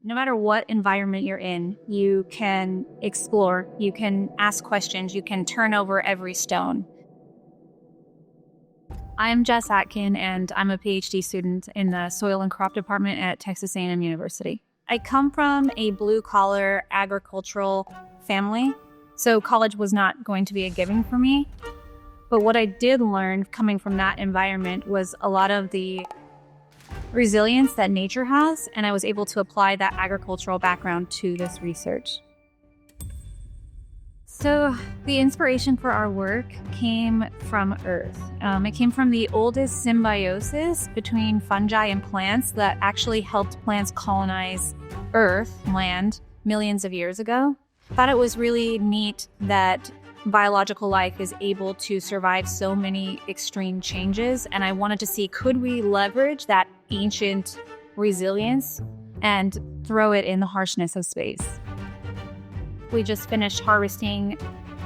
No matter what environment you're in, you can explore, you can ask questions, you can turn over every stone. I'm Jess Atkin, and I'm a PhD student in the Soil and Crop Department at Texas A&M University. I come from a blue-collar agricultural family, so college was not going to be a given for me. But what I did learn coming from that environment was a lot of the resilience that nature has, and I was able to apply that agricultural background to this research. So the inspiration for our work came from Earth. It came from the oldest symbiosis between fungi and plants that actually helped plants colonize Earth, land, millions of years ago. I thought it was really neat that biological life is able to survive so many extreme changes, and I wanted to see, could we leverage that ancient resilience and throw it in the harshness of space? We just finished harvesting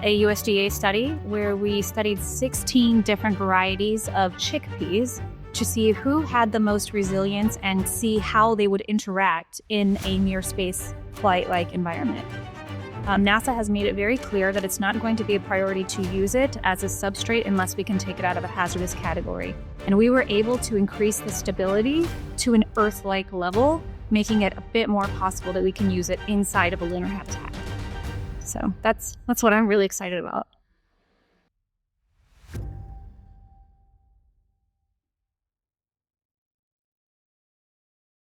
a USDA study where we studied 16 different varieties of chickpeas to see who had the most resilience and see how they would interact in a near space flight-like environment. NASA has made it very clear that it's not going to be a priority to use it as a substrate unless we can take it out of a hazardous category. And we were able to increase the stability to an Earth-like level, making it a bit more possible that we can use it inside of a lunar habitat. So that's what I'm really excited about.